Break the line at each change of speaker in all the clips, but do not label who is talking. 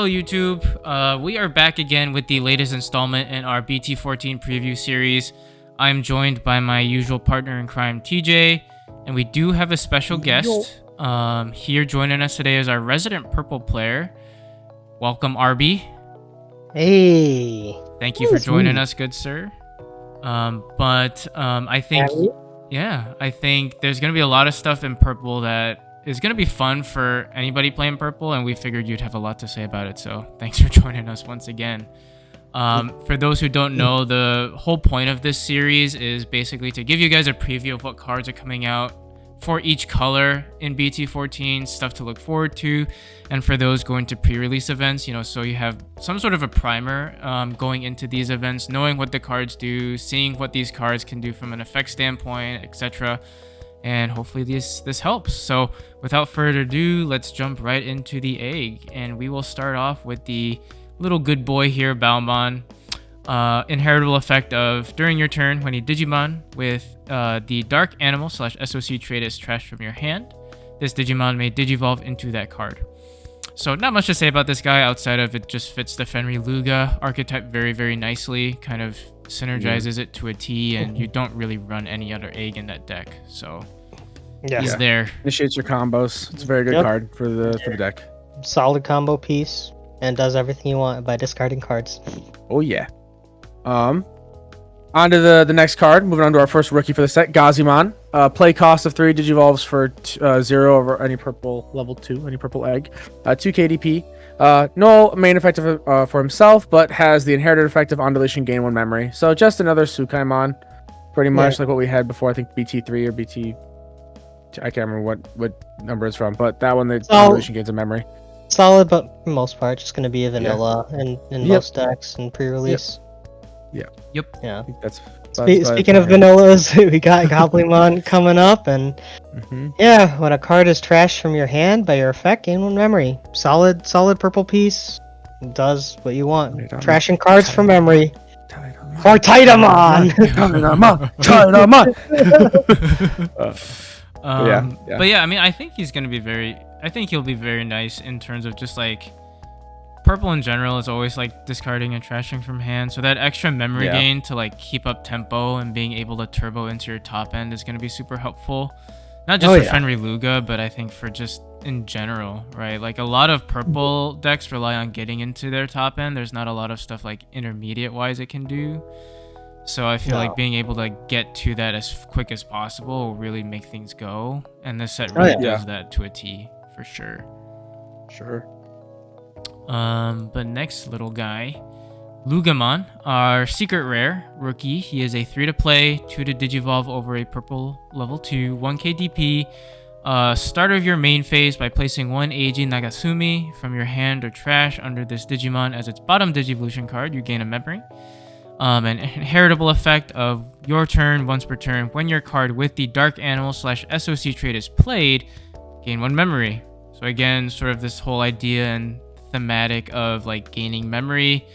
YouTube. We are back again with the latest installment in our BT-14 preview series. I'm joined by my usual partner in crime, TJ, and we do have a special guest. Here joining us today is our resident purple player. Welcome, Arby.
Hey.
Thank you for joining us, good sir. I think, I think there's gonna be a lot of stuff in purple that is going to be fun for anybody playing purple, and we figured you'd have a lot to say about it, so thanks for joining us once again. For those who don't know, the whole point of this series is basically to give you guys a preview of what cards are coming out for each color in BT-14, stuff to look forward to, and for those going to pre-release events, so you have some sort of a primer going into these events, knowing what the cards do, seeing what these cards can do from an effect standpoint, etc. And hopefully this helps. So without further ado, let's jump right into the egg, and we will start off with the little good boy here, Balon. Inheritable effect of during your turn, when you Digimon with the dark animal / SOC trait is trashed from your hand, this Digimon may Digivolve into that card. So not much to say about this guy outside of it just fits the Fenrir Luga archetype very, very nicely, kind of synergizes it to a T, and you don't really run any other egg in that deck. So he's there.
Initiates your combos. It's a very good card for the deck.
Solid combo piece, and does everything you want by discarding cards.
Oh yeah. On to the next card. Moving on to our first rookie for the set, Gazmon. Play cost of 3, Digivolves for 0 over any purple level 2, any purple egg. 2 KDP. No main effective for himself, but has the inherited effect of on deletion, gain 1 memory. So just another Sukaimon, pretty much like what we had before. I think BT3 or BT. I can't remember what number it's from, but that one, the on deletion gains a memory.
Solid, but for the most part, just going to be a vanilla in most decks and pre-release.
Yep.
Yeah.
That's
Speaking of vanillas, we got Goblimon coming up, and when a card is trashed from your hand by your effect, gain 1 memory. Solid purple piece. Does what you want. Trashing cards from memory. For Titamon!
But yeah, I mean, I think he's gonna be he'll be very nice in terms of just like purple in general is always like discarding and trashing from hand, so that extra memory gain to like keep up tempo and being able to turbo into your top end is going to be super helpful, not just for Fenrir Luga, but I think for just in general, right? Like a lot of purple decks rely on getting into their top end. There's not a lot of stuff like intermediate wise it can do, so I feel like being able to get to that as quick as possible will really make things go, and this set really does that to a T for sure. But next little guy, Lugerman, our secret rare rookie. He is a 3 to play, 2 to Digivolve over a purple level 2, 1 KDP. Start of your main phase by placing 1 Eiji Nagasumi from your hand or trash under this Digimon as its bottom Digivolution card. You gain a memory. An inheritable effect of your turn once per turn. When your card with the dark animal / SOC trait is played, gain 1 memory. So again, sort of this whole idea and thematic of like gaining memory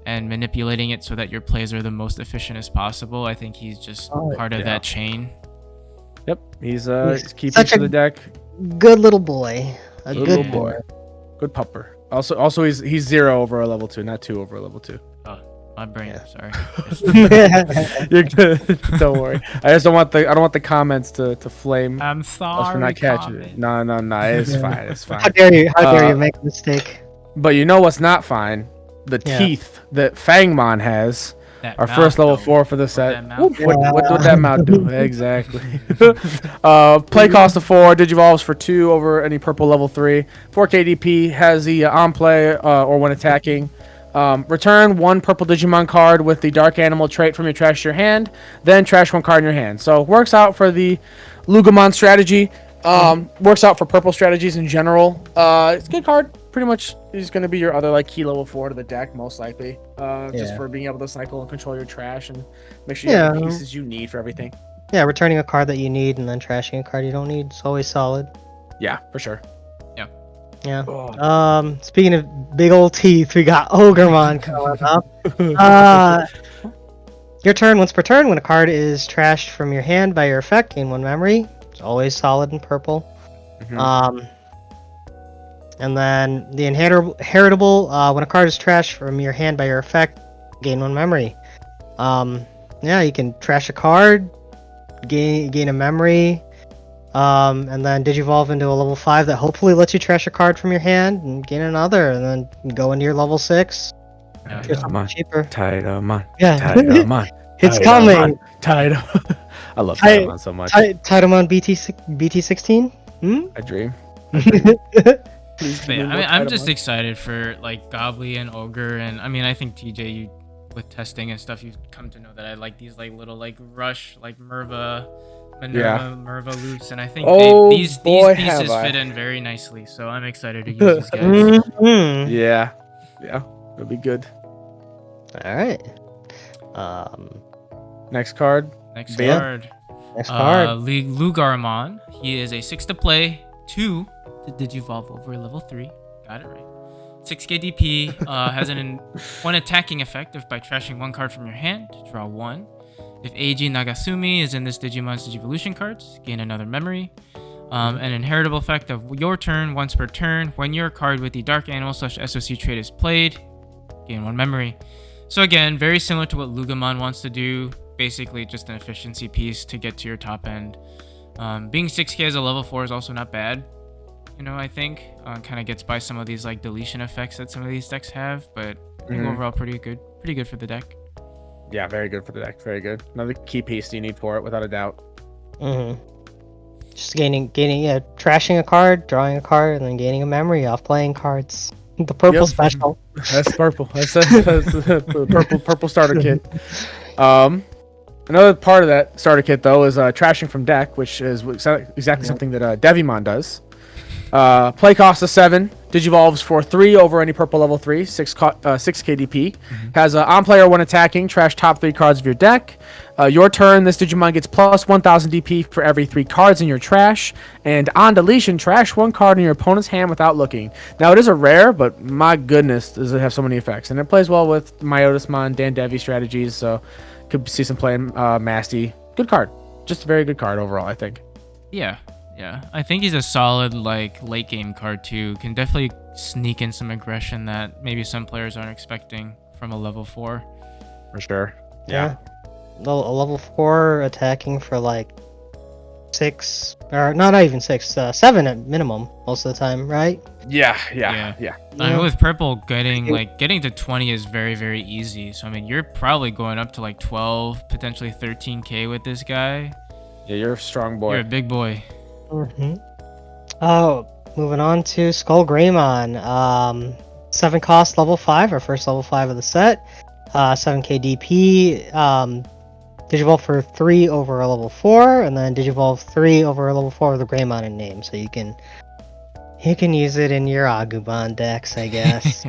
and manipulating it so that your plays are the most efficient as possible. I think he's just part of that chain.
Yep, he's keeping to the deck.
Good little boy. Good
boy. Good pupper. Also he's 0 over a level 2, not 2 over a level 2.
Oh, my brain. Sorry.
You're good. Don't worry. I don't want the comments to flame.
I'm sorry.
For not catching it. No. It's fine. It's fine.
How dare you make a mistake?
But you know what's not fine? The teeth that Fangon has. Our first level 4 for the set. What would that mouth do? Exactly. Play cost of 4, Digivolves for 2 over any purple level 3. 4 KDP, has the on play or when attacking. Return 1 purple Digimon card with the dark animal trait from your trash to your hand, then trash 1 card in your hand. So works out for the Lugerman strategy. Works out for purple strategies in general. It's a good card. Pretty much he's going to be your other like key level 4 to the deck, most likely. Just for being able to cycle and control your trash and make sure you have the pieces you need for everything.
Yeah, returning a card that you need and then trashing a card you don't need is always solid.
Yeah, for sure.
Yeah. Speaking of big old teeth, we got Ogreman coming up. Your turn, once per turn, when a card is trashed from your hand by your effect, gain 1 memory. It's always solid in purple. And then the inheritable, when a card is trashed from your hand by your effect, gain 1 memory. Yeah, you can trash a card, gain a memory, and then digivolve into a level 5 that hopefully lets you trash a card from your hand and gain another, and then go into your level 6.
Tidamon.
Cheaper.
Tidamon.
Yeah.
Tidamon.
It's coming.
Tidamon. I love Tidamon so much.
Tidamon BT-16?
I dream.
Please, I'm just excited for like Gobbly and Ogre, and I mean I think TJ, with testing and stuff, you've come to know that I like these like little like Rush, like Merva loops, and I think these pieces fit in very nicely. So I'm excited to use these guys.
Yeah, it'll be good.
All right.
Next card.
Next card. Lugerman. He is a 6 to play, 2 to digivolve over level 3. Got it right. 6k DP, has one attacking effect by trashing 1 card from your hand to draw 1. If Eiji Nagasumi is in this Digimon's Digivolution cards, gain another memory. An inheritable effect of your turn, once per turn, when your card with the Dark Animal / SOC trait is played, gain 1 memory. So again, very similar to what Lugerman wants to do, basically just an efficiency piece to get to your top end. Being 6k as a level 4 is also not bad. I think kind of gets by some of these like deletion effects that some of these decks have, but I think overall pretty good for the deck.
Yeah, very good for the deck. Very good. Another key piece you need for it, without a doubt.
Just gaining, trashing a card, drawing a card, and then gaining a memory off playing cards. The purple special.
That's purple. That's the purple starter kit. Another part of that starter kit though is trashing from deck, which is exactly something that Devimon does. Play cost of 7, digivolves for 3 over any purple level 3, 6 KDP. Has on player when attacking, trash top 3 cards of your deck. Your turn, this Digimon gets plus 1000 DP for every 3 cards in your trash. And on deletion, trash 1 card in your opponent's hand without looking. Now it is a rare, but my goodness, does it have so many effects. And it plays well with Myotismon, Dan Devi strategies, so could see some play in Masty. Good card. Just a very good card overall, I think.
Yeah, I think he's a solid like late game card too. Can definitely sneak in some aggression that maybe some players aren't expecting from a level 4.
For sure.
Yeah. A level 4 attacking for like 6, or not even 6, 7 at minimum most of the time, right?
Yeah.
I mean, with purple getting to 20 is very, very easy. So I mean, you're probably going up to like 12, potentially 13k with this guy.
Yeah, you're a strong boy.
You're a big boy.
Oh, moving on to Skull Greymon. 7 cost, level 5, our first level 5 of the set. 7k DP. Digivolve for 3 over a level 4, and then digivolve 3 over a level 4 with a Greymon in name. So you can use it in your Agumon decks, I guess.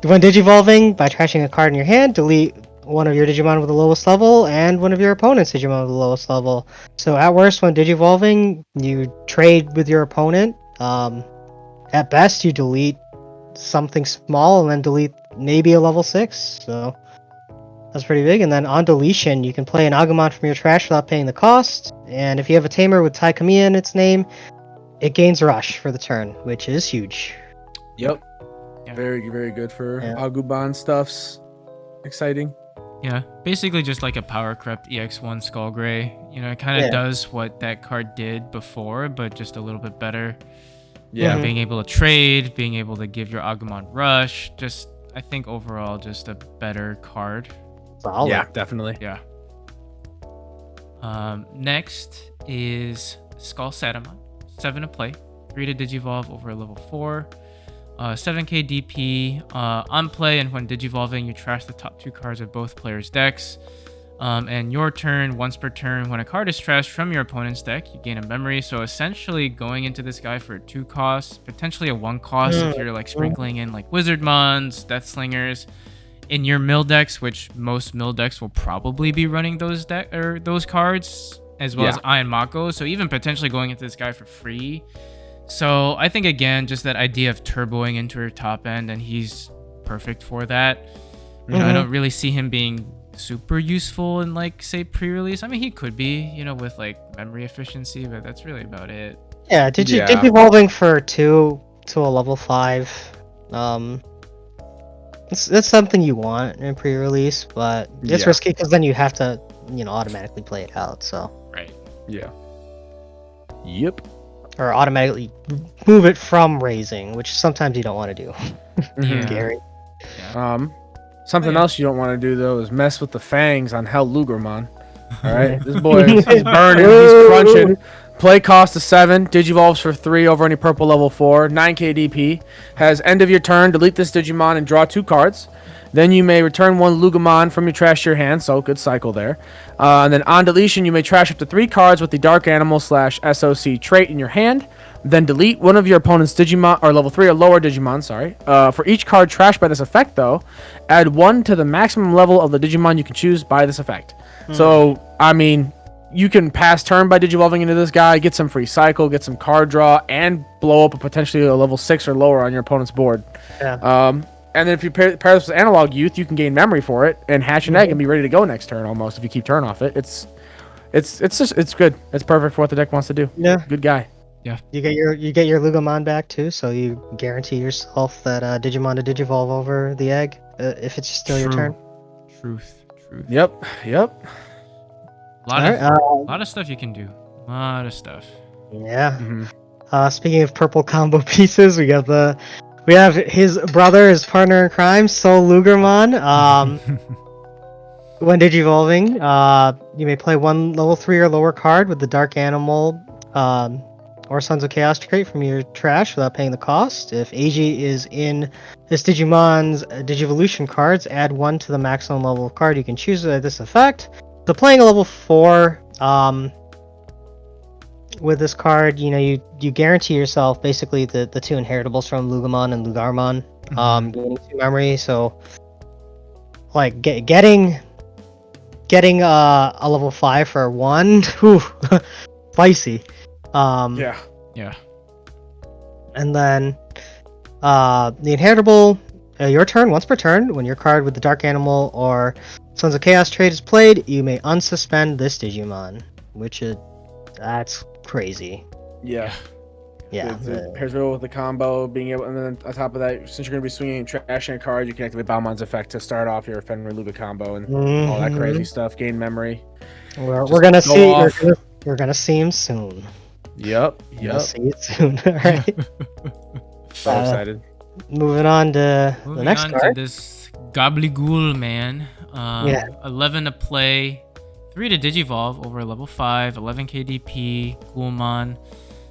When digivolving, by trashing a card in your hand, delete one of your Digimon with the lowest level and one of your opponent's Digimon with the lowest level. So at worst, when digivolving, you trade with your opponent. At best, you delete something small and then delete maybe a level 6. So that's pretty big. And then on deletion, you can play an Agumon from your trash without paying the cost. And if you have a Tamer with Tai Kamiya in its name, it gains Rush for the turn, which is huge.
Yep. Yeah. Very, very good for Agumon stuffs. Exciting.
Yeah, basically just like a power crept EX1 Skull Grey. It kind of does what that card did before, but just a little bit better. Yeah, being able to trade, being able to give your Agumon Rush, just I think overall just a better card.
Solid.
Yeah, definitely.
Yeah. Next is Skull Satamon. 7 to play, 3 to digivolve over level 4. 7k DP on play, and when digivolving, you trash the top 2 cards of both players' decks. And your turn, once per turn, when a card is trashed from your opponent's deck, you gain a memory. So essentially going into this guy for a 2 cost, potentially a 1 cost if you're like sprinkling in like Wizardmons, Deathslingers in your mill decks, which most mill decks will probably be running those cards, as well as Iron Mako. So even potentially going into this guy for free. So I think again, just that idea of turboing into her top end, and he's perfect for that. I don't really see him being super useful in like say pre-release. I mean, he could be, with like memory efficiency, but that's really about it.
Yeah, digivolving for 2 to a level 5. It's something you want in pre-release, but it's risky because then you have to, automatically play it out. So.
Right.
Yeah. Yep.
Or automatically move it from raising, which sometimes you don't want to do.
Yeah.
Scary.
Yeah. Something else you don't want to do though is mess with the fangs on Hell Lugerman. All right, this boy, he's burning, he's crunching. Play cost of 7, Digivolves for 3 over any purple level 4, 9k DP. Has end of your turn, delete this Digimon and draw 2 cards. Then you may return 1 Lugerman from your trash to your hand, so good cycle there. And then on deletion, you may trash up to 3 cards with the Dark Animal / SOC trait in your hand. Then delete one of your opponent's Digimon, or level 3 or lower Digimon, sorry. For each card trashed by this effect, though, add 1 to the maximum level of the Digimon you can choose by this effect. So, I mean, you can pass turn by Digivolving into this guy, get some free cycle, get some card draw, and blow up a potentially a level 6 or lower on your opponent's board.
Yeah.
And then if you pair this with Analog Youth, you can gain memory for it and hatch an egg and be ready to go next turn almost if you keep turn off it. It's good. It's perfect for what the deck wants to do.
Yeah.
Good guy.
Yeah.
You get your Lugerman back too, so you guarantee yourself that Digimon to Digivolve over the egg if it's still your turn.
Truth.
Yep.
A lot of stuff you can do. A lot of stuff.
Yeah. Speaking of purple combo pieces, we have his brother, his partner in crime, Soul Lugerman. When Digivolving, you may play 1 level 3 or lower card with the Dark Animal or Sons of Chaos trait from your trash without paying the cost. If AG is in this Digimon's Digivolution cards, add 1 to the maximum level of card you can choose at this effect. So playing a level 4 with this card, you guarantee yourself basically the 2 inheritables from Lugemon and Lugerman, gaining 2 memory. So like getting a level 5 for 1, whew, spicy.
Yeah.
And then the inheritable, your turn, once per turn, when your card with the Dark Animal or Sons of Chaos trait is played, you may unsuspend this Digimon, that's crazy.
Yeah. It pairs well with the combo, being able, and then on top of that, since you're going to be swinging and trashing a card, you can activate Balmon's effect to start off your Fenrir Luga combo and all that crazy stuff. Gain memory.
We're gonna see. We're gonna see him soon.
Yep.
See it soon. All right.
So excited.
Moving on to the next card.
To this Ghoul Man. 11 to play, 3 to Digivolve over level 5, 11 KDP, Ghoulman.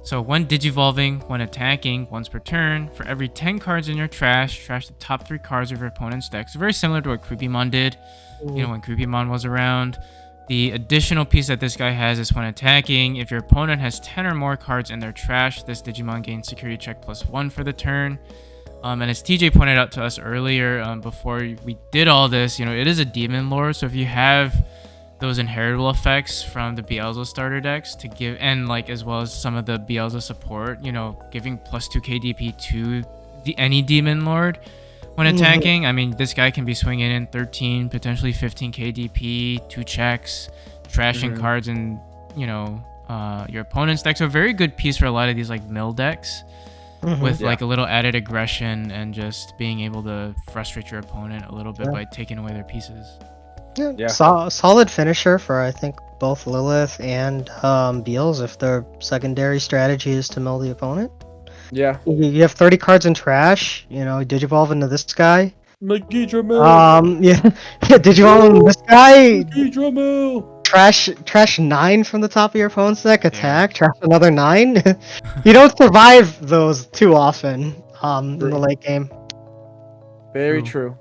So when Digivolving, when attacking, once per turn, for every 10 cards in your trash the top 3 cards of your opponent's deck. So very similar to what Creepymon did, when Creepymon was around. The additional piece that this guy has is when attacking, if your opponent has 10 or more cards in their trash, this Digimon gains security check +1 for the turn. And as TJ pointed out to us earlier, before we did all this, it is a demon lore. So if you have those inheritable effects from the Beelza starter decks to give, and as well as some of the Beelza support, giving +2 KDP to any demon lord when attacking. I mean, this guy can be swinging in 13, potentially 15 KDP, 2 checks, trashing cards in, your opponent's deck. So a very good piece for a lot of these mill decks. With a little added aggression and just being able to frustrate your opponent a little bit by taking away their pieces.
Solid finisher for I think both Lilith and Beals if their secondary strategy is to mill the opponent.
Yeah.
You have 30 cards in trash, Digivolve into this guy. Digivolve into this guy. Trash 9 from the top of your opponent's deck, attack, trash another 9. You don't survive those too often in the late game.
Very true.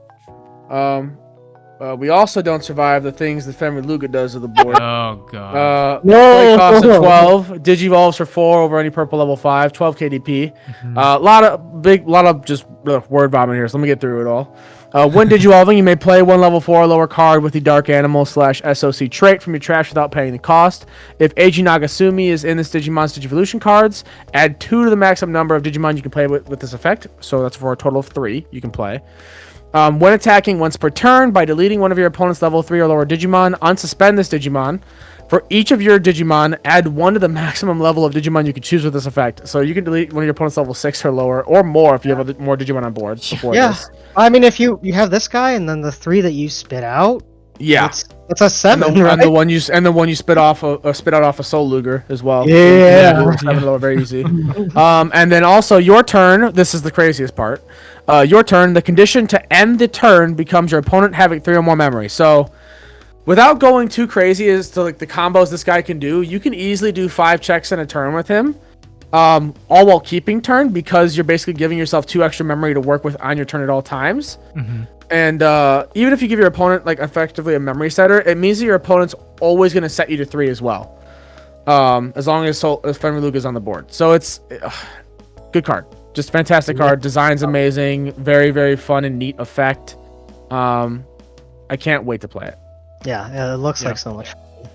We also don't survive the things that Fenrir Luga does to the board.
Oh god.
Play cost of 12, Digivolves for 4 over any purple level 5, 12 KDP. A lot of just word vomit here, so let me get through it all. When Digivolving, you may play 1 level 4 or lower card with the Dark Animal / SOC trait from your trash without paying the cost. If Eiji Nagasumi is in this Digimon's Digivolution cards, add 2 to the maximum number of Digimon you can play with this effect. So that's for a total of 3 you can play. When attacking once per turn, by deleting one of your opponent's level 3 or lower Digimon, unsuspend this Digimon. For each of your Digimon, add 1 to the maximum level of Digimon you can choose with this effect. So you can delete one of your opponent's level 6 or lower, or more if you have more Digimon on board before this.
I mean, if you have this guy and then the 3 that you spit out, it's a 7, right?
And the one you spit out off a Soul Luger as well.
Yeah.
7 lower, very easy. And then also your turn. This is the craziest part. Your turn. The condition to end the turn becomes your opponent having 3 or more memory. So, without going too crazy as to like the combos this guy can do, you can easily do 5 checks in a turn with him, all while keeping turn, because you're basically giving yourself 2 extra memory to work with on your turn at all times.
Mm-hmm.
And even if you give your opponent like effectively a memory setter, it means that your opponent's always going to set you to 3 as well, as long as Fenrir is on the board. So it's good card, just fantastic card. Design's amazing, very very fun and neat effect. I can't wait to play it.
Yeah, it looks like so much fun.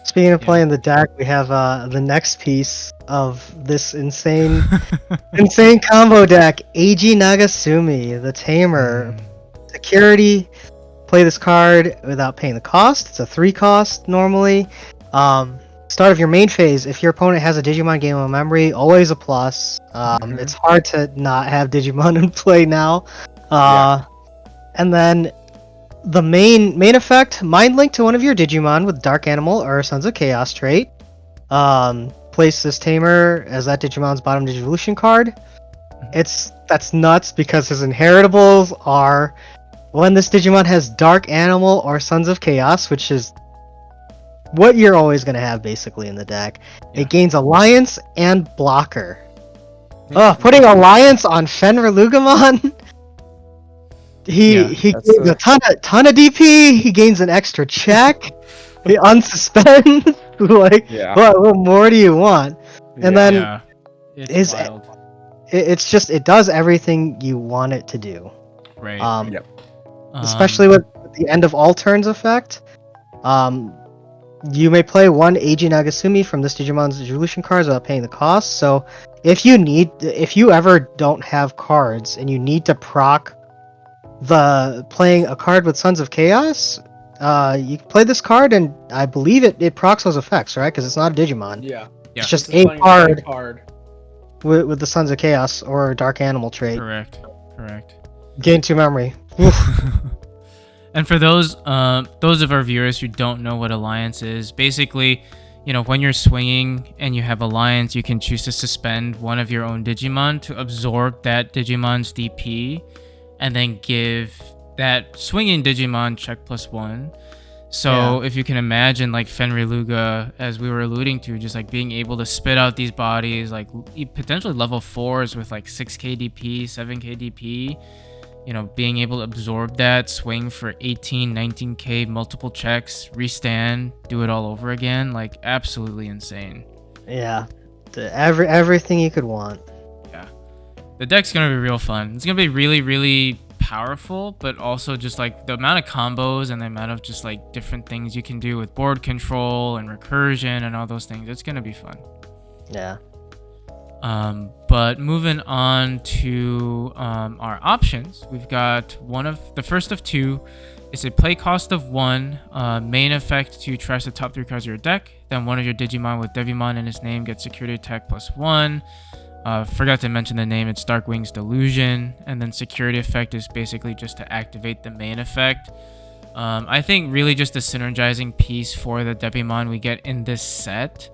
Speaking of playing the deck, we have the next piece of this insane combo deck, Eiji Nagasumi, the Tamer. Security, play this card without paying the cost. It's a 3 cost normally. Start of your main phase, if your opponent has a Digimon game of memory, always a plus. It's hard to not have Digimon in play now. And then the main effect, mind link to one of your Digimon with Dark Animal or Sons of Chaos trait. Place this Tamer as that Digimon's bottom Digivolution card. That's nuts because his inheritables are when this Digimon has Dark Animal or Sons of Chaos, which is what you're always going to have basically in the deck. It gains Alliance and Blocker. Putting Alliance on Fenrir Lugerman. He gains a ton of DP. He gains an extra check. He unsuspends. What more do you want? And then it's just it does everything you want it to do.
Right.
Especially with the end of all turns effect. You may play 1 Eiji Nagasumi from this Digimon's Delusion cards without paying the cost. So if you ever don't have cards and you need to proc playing a card with Sons of Chaos, you can play this card and I believe it procs those effects, right? Because it's not a Digimon. It's just a card with the Sons of Chaos or Dark Animal trait.
Correct.
Gain 2 memory.
And for those of our viewers who don't know what Alliance is, basically, when you're swinging and you have Alliance, you can choose to suspend one of your own Digimon to absorb that Digimon's DP, and then give that swinging Digimon check +1. So if you can imagine, like Fenrir Luga, as we were alluding to, just like being able to spit out these bodies, like potentially level 4s with like 6k DP, 7k DP. Being able to absorb that, swing for 18, 19k, multiple checks, restand, do it all over again, like absolutely insane.
Yeah, everything you could want.
Yeah, the deck's gonna be real fun. It's gonna be really, really powerful, but also just like the amount of combos and the amount of just like different things you can do with board control and recursion and all those things. It's gonna be fun.
Yeah.
But moving on to our options, we've got the first of 2 is a play cost of 1, main effect to trash the top 3 cards of your deck. Then one of your Digimon with Devimon in his name gets security attack +1. Forgot to mention the name, it's Darkwing's Delusion. And then security effect is basically just to activate the main effect. I think really just a synergizing piece for the Devimon we get in this set.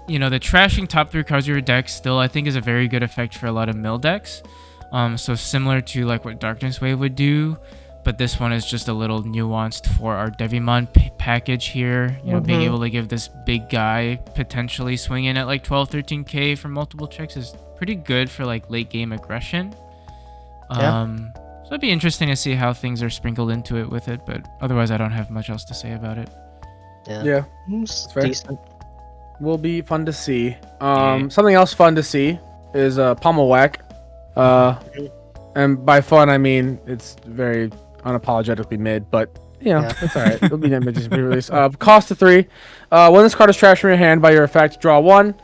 The trashing top 3 cards of your deck still, I think, is a very good effect for a lot of mill decks. So similar to like what Darkness Wave would do, but this one is just a little nuanced for our Devimon package here. Being able to give this big guy potentially swing in at like 12, 13k for multiple checks is pretty good for like late game aggression. So it'd be interesting to see how things are sprinkled into it with it, but otherwise I don't have much else to say about it.
Yeah.
It's decent.
Will be fun to see. Something else fun to see is Pomel Whack. And by fun I mean it's very unapologetically mid, but it's alright. It'll be just be released. Cost of 3. When this card is trashed from your hand by your effect, draw 1.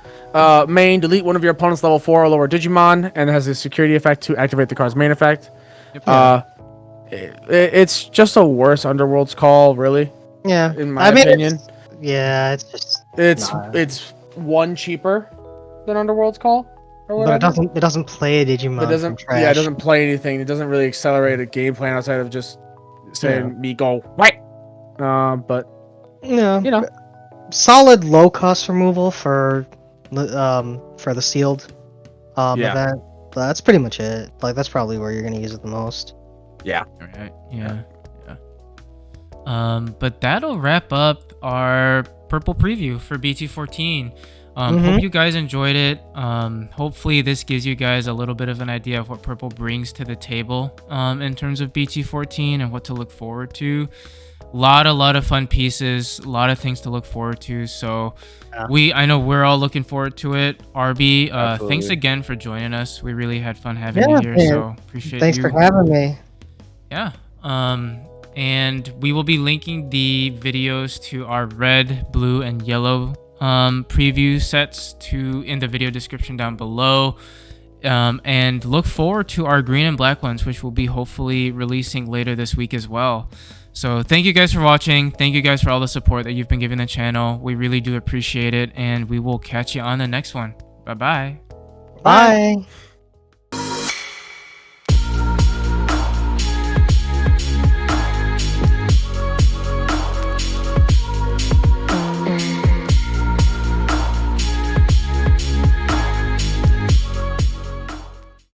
Main, delete one of your opponent's level 4 or lower Digimon, and it has a security effect to activate the card's main effect. It's just a worse Underworld's call, really.
Yeah,
in my opinion.
Yeah, it's just
it's one cheaper than Underworld's Call or whatever.
But it doesn't play a Digimon.
It doesn't.
Trash.
Yeah, it doesn't play anything. It doesn't really accelerate a game plan outside of just saying me go right. But
yeah,
you know,
solid low cost removal for the sealed event. But that's pretty much it. Like that's probably where you're gonna use it the most.
Yeah.
Right. Yeah. But that'll wrap up our purple preview for BT-14. Hope you guys enjoyed it. Hopefully this gives you guys a little bit of an idea of what purple brings to the table in terms of BT-14 and what to look forward to. A lot of fun pieces, a lot of things to look forward to. So I know we're all looking forward to it. Arby, thanks again for joining us. We really had fun having you here. So appreciate
Thanks for having me.
Yeah. And we will be linking the videos to our red, blue, and yellow preview sets in the video description down below. And look forward to our green and black ones, which will be hopefully releasing later this week as well. So thank you guys for watching. Thank you guys for all the support that you've been giving the channel. We really do appreciate it, and we will catch you on the next one. Bye-bye.
Bye.